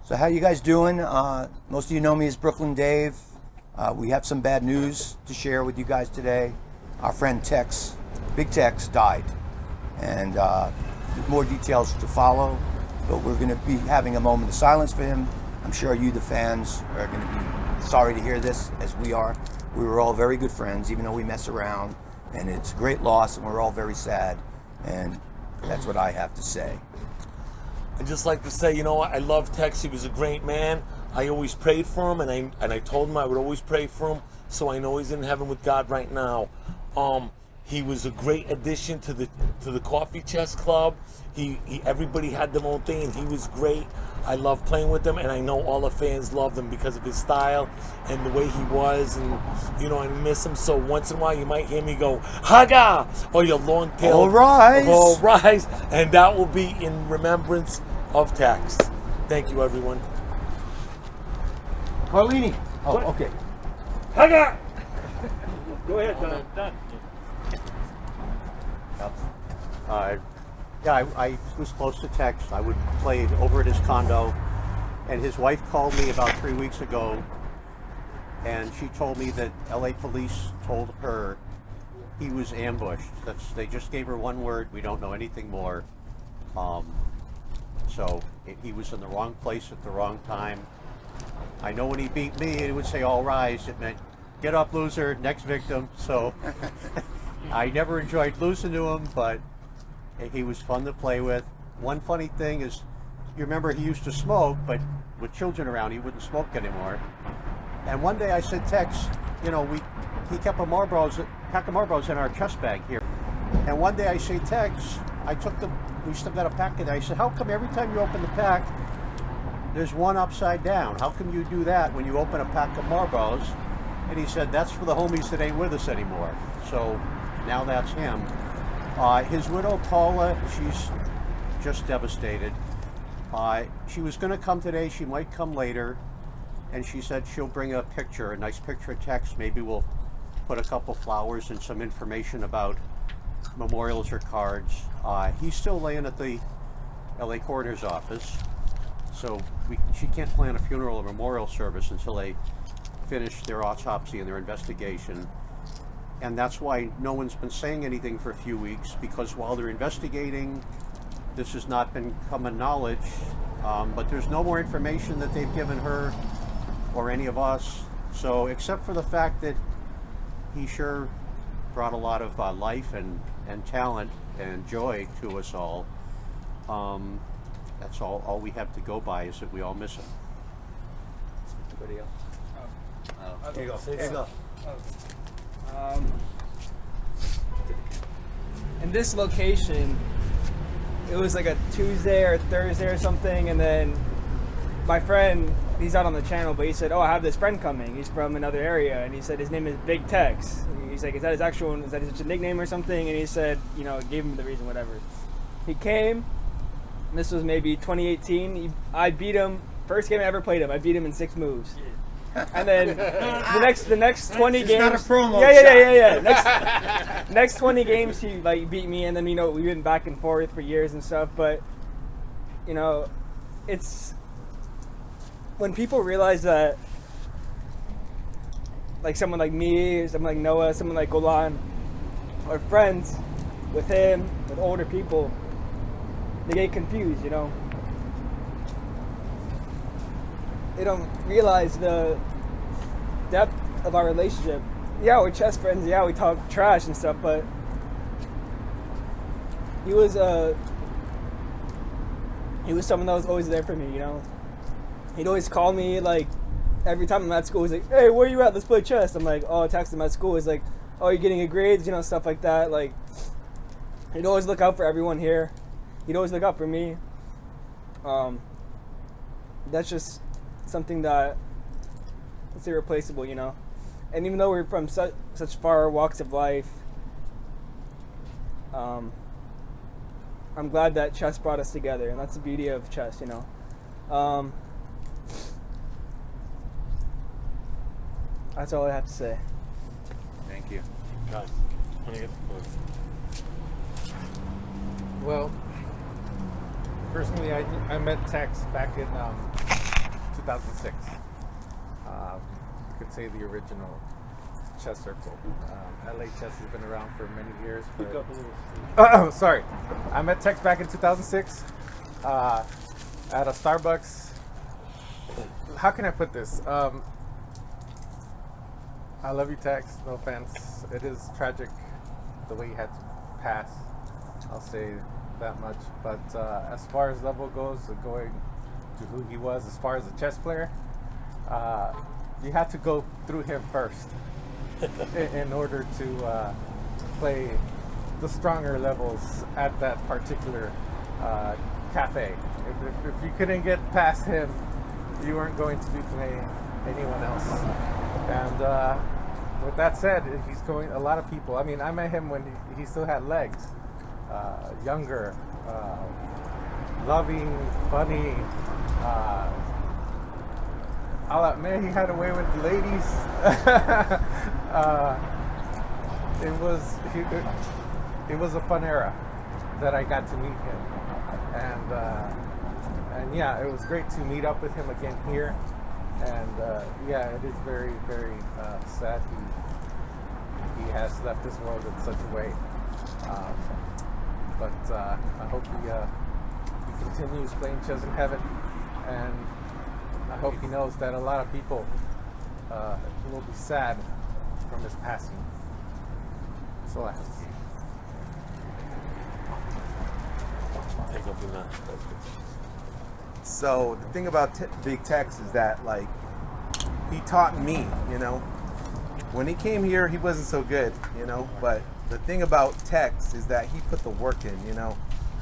So how you guys doing? Most of you know me as Brooklyn Dave. We have some bad news to share with you guys today. Our friend Tex, Big Tex, died. And more details to follow, but we're going to be having a moment of silence for him. I'm sure you, the fans, are going to be sorry to hear this, as we are. We were all very good friends, even though we mess around, and it's a great loss, and we're all very sad, and that's what I have to say. I'd just like to say, I love Tex. He was a great man. I always prayed for him, and I told him I would always pray for him, so I know he's in heaven with God right now. He was a great addition to the Coffee Chess Club. Everybody had their own thing, and he was great. I love playing with him, and I know all the fans loved him because of his style and the way he was, and I miss him. So once in a while, you might hear me go "Haga" or your long tail. All rise, all rise, and that will be in remembrance of Tex. Thank you, everyone. Carlini. Oh, okay. Haga. Go ahead, John. Done. I was close to Tex. I would play over at his condo, and his wife called me about 3 weeks ago, and she told me that LA police told her he was ambushed. They just gave her one word. We don't know anything more. He was in the wrong place at the wrong time. I know when he beat me, it would say "all rise." It meant "get up, loser, next victim." So I never enjoyed losing to him, but he was fun to play with. One funny thing is, you remember he used to smoke, but with children around, he wouldn't smoke anymore. And one day I said, "Tex, he kept a pack of Marlboros in our chest bag here." And one day I say, "Tex, we still got a pack in there." I said, "How come every time you open the pack, there's one upside down? How come you do that when you open a pack of Marlboros?" And he said, "That's for the homies that ain't with us anymore." So now that's him. His widow, Paula, she's just devastated. She was going to come today. She might come later. And she said she'll bring a nice picture of Tex. Maybe we'll put a couple flowers and some information about memorials or cards. He's still laying at the LA coroner's office. So she can't plan a funeral or memorial service until they finish their autopsy and their investigation. And that's why no one's been saying anything for a few weeks, because while they're investigating, this has not been common knowledge. But there's no more information that they've given her or any of us. So except for the fact that he sure brought a lot of life and talent and joy to us all. That's all we have to go by, is that we all miss him. Anybody else? There you go. There you go. In this location, it was like a Tuesday or Thursday or something, and then my friend, he's not on the channel, but he said, "Oh, I have this friend coming. He's from another area," and he said his name is Big Tex. He's like, "Is that his nickname or something?" And he said, gave him the reason, whatever. He came. This was maybe 2018. I beat him. First game I ever played him, I beat him in 6 moves. And then the next 20 games. Not a promo Yeah. Next 20 games he beat me, and then we've been back and forth for years and stuff. But it's when people realize that, like someone like me, someone like Noah, someone like Golan, are friends with him, with older people, they get confused. They don't realize the depth of our relationship. Yeah, we're chess friends. Yeah, we talk trash and stuff, but he was someone that was always there for me. He'd always call me every time I'm at school. He's like, "Hey, where you at? Let's play chess." I'm like, "Oh, I text him at school." He's like, "Oh, you're getting good grades?" Stuff like that. He'd always look out for everyone here. He'd always look out for me. That's just something that's irreplaceable, And even though we're from such far walks of life, I'm glad that chess brought us together, and that's the beauty of chess, That's all I have to say. Thank you. God, Well, personally, I met Tex back in 2006. You could say the original chess circle. LA chess has been around for many years. But sorry, I met Tex back in 2006 at a Starbucks. How can I put this? I love you, Tex. No offense. It is tragic the way he had to pass. I'll say that much. But as far as level goes, going to who he was as far as a chess player, you had to go through him first in order to play the stronger levels at that particular cafe. If you couldn't get past him, you weren't going to be playing anyone else. And with that said, he's going. A lot of people. I mean, I met him when he still had legs. Younger, loving, funny. I'll admit he had a way with the ladies. It was a fun era that I got to meet him, and yeah, it was great to meet up with him again here. And yeah, it is very, very sad he has left this world in such a way. But I hope he continues playing chess in heaven, and I hope he knows that a lot of people will be sad from his passing. That's all I have to say. Take off your mask. So the thing about Big Tex is that, like, he taught me, you know. When he came here, he wasn't so good, you know. But the thing about Tex is that he put the work in, you know.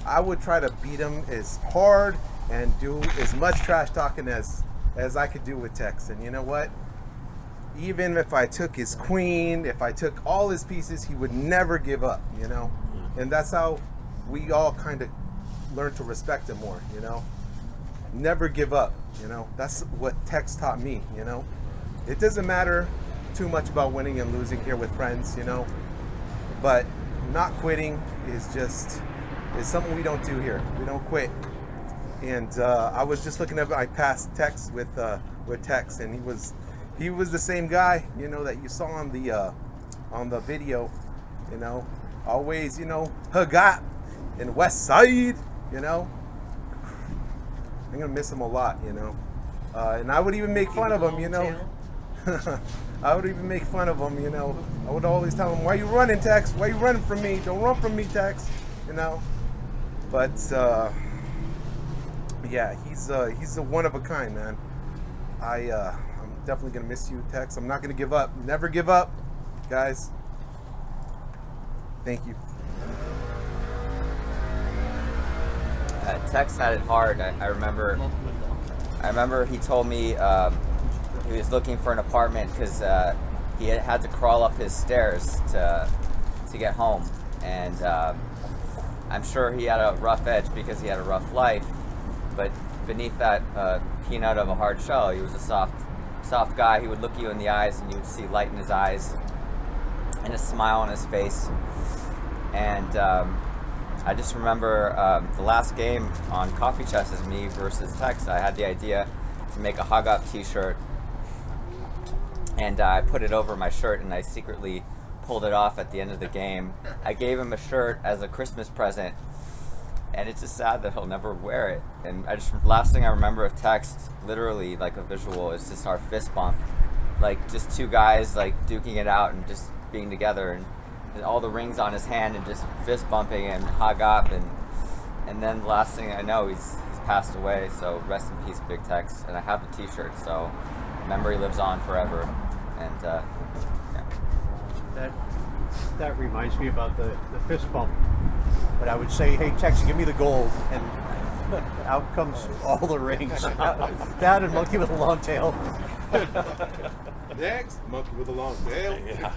I would try to beat him as hard and do as much trash talking as I could do with Tex. And you know what? Even if I took his queen, if I took all his pieces, he would never give up, you know. And that's how we all kind of learn to respect him more, you know. Never give up, you know. That's what Tex taught me, you know. It doesn't matter too much about winning and losing here with friends, you know, but not quitting is something we don't do here. We don't quit. And I was just looking at my past Tex with Tex, and he was the same guy, you know, that you saw on the video, you know, always, you know, Hagat in West Side, you know. I'm gonna miss him a lot, you know. And I would even make fun of him, you know. I would even make fun of him, you know. I would always tell him, "Why you running, Tex? Why you running from me? Don't run from me, Tex." You know. But yeah, he's a one of a kind, man. I'm definitely gonna miss you, Tex. I'm not gonna give up. Never give up, guys. Thank you. Tex had it hard. I remember he told me he was looking for an apartment because he had to crawl up his stairs to get home, and I'm sure he had a rough edge because he had a rough life. But beneath that peanut of a hard shell, he was a soft guy. He would look you in the eyes, and you would see light in his eyes and a smile on his face. And I just remember the last game on Coffee Chess is me versus Tex. I had the idea to make a hug up t-shirt, and I put it over my shirt, and I secretly pulled it off at the end of the game. I gave him a shirt as a Christmas present, and it's just sad that he'll never wear it. And last thing I remember of Tex, literally like a visual, is just our fist bump, like just two guys like duking it out and just being together, and all the rings on his hand and just fist bumping and hug up, and then the last thing I know, he's passed away. So rest in peace, Big Tex. And I have the t-shirt, so memory lives on forever. And yeah. That reminds me about the fist bump. But I would say, hey, Tex, give me the gold, and out comes all the rings. That and monkey with a long tail. Next, monkey with a long tail. Yeah.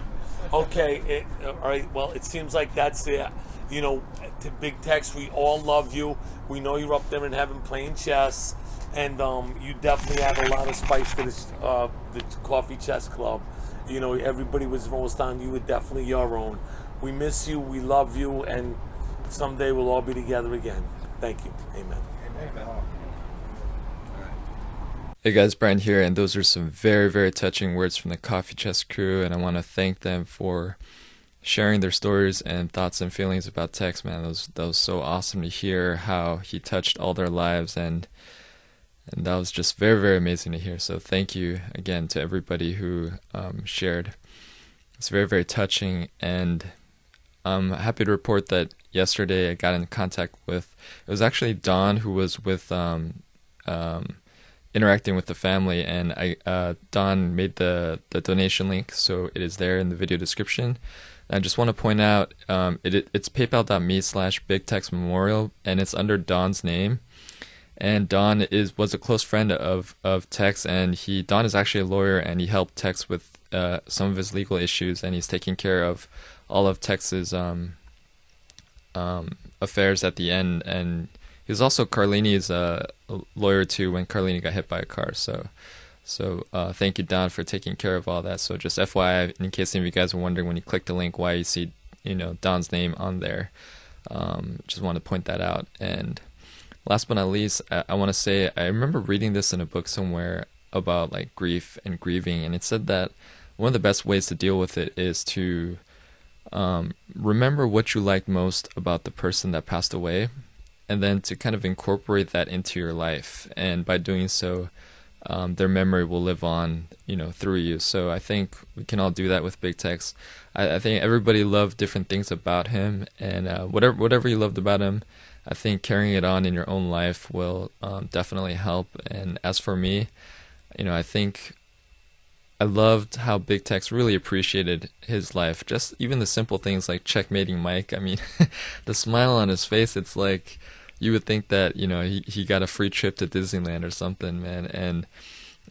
Okay. All right. Well, it seems like that's it. You know, to Big Tex, we all love you. We know you're up there in heaven playing chess, and you definitely add a lot of spice to this the Coffee Chess Club. You know, everybody was almost on. You were definitely your own. We miss you. We love you, and someday we'll all be together again. Thank you. Amen. Amen. Hey guys, Brian here, and those are some very, very touching words from the Coffee Chest crew, and I want to thank them for sharing their stories and thoughts and feelings about Tex, man. That was so awesome to hear how he touched all their lives, and that was just very, very amazing to hear. So thank you again to everybody who shared. It's very, very touching, and I'm happy to report that yesterday I got in contact with, it was actually Don who was with interacting with the family, and Don made the donation link, so it is there in the video description. I just want to point out it's paypal.me/Big Tex Memorial, and it's under Don's name. And Don was a close friend of Tex, and Don is actually a lawyer, and he helped Tex with some of his legal issues, and he's taking care of all of Tex's affairs at the end. And he was also Carlini's lawyer too when Carlini got hit by a car. So thank you, Don, for taking care of all that. So just FYI, in case any of you guys are wondering when you click the link why you see Don's name on there, just want to point that out. And last but not least, I want to say I remember reading this in a book somewhere about like grief and grieving, and it said that one of the best ways to deal with it is to remember what you liked most about the person that passed away, and then to kind of incorporate that into your life. And by doing so, their memory will live on, through you. So I think we can all do that with Big Tex. I think everybody loved different things about him, and whatever you loved about him, I think carrying it on in your own life will definitely help. And as for me, I think I loved how Big Tex really appreciated his life. Just even the simple things like checkmating Mike. I mean, the smile on his face, it's like you would think that, he got a free trip to Disneyland or something, man. And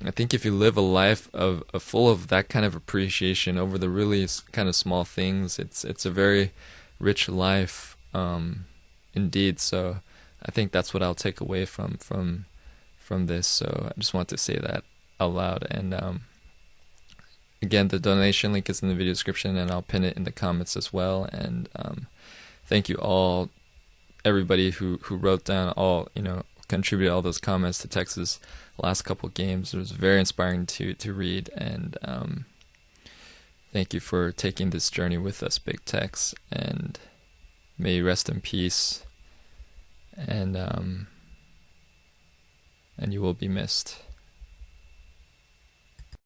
I think if you live a life of full of that kind of appreciation over the really kind of small things, it's a very rich life, indeed. So I think that's what I'll take away from this. So I just want to say that out loud. And again, the donation link is in the video description, and I'll pin it in the comments as well. And thank you all, everybody who wrote down contributed all those comments to Tex's last couple games. It was very inspiring to read, and thank you for taking this journey with us, Big Tex, and may you rest in peace, and you will be missed.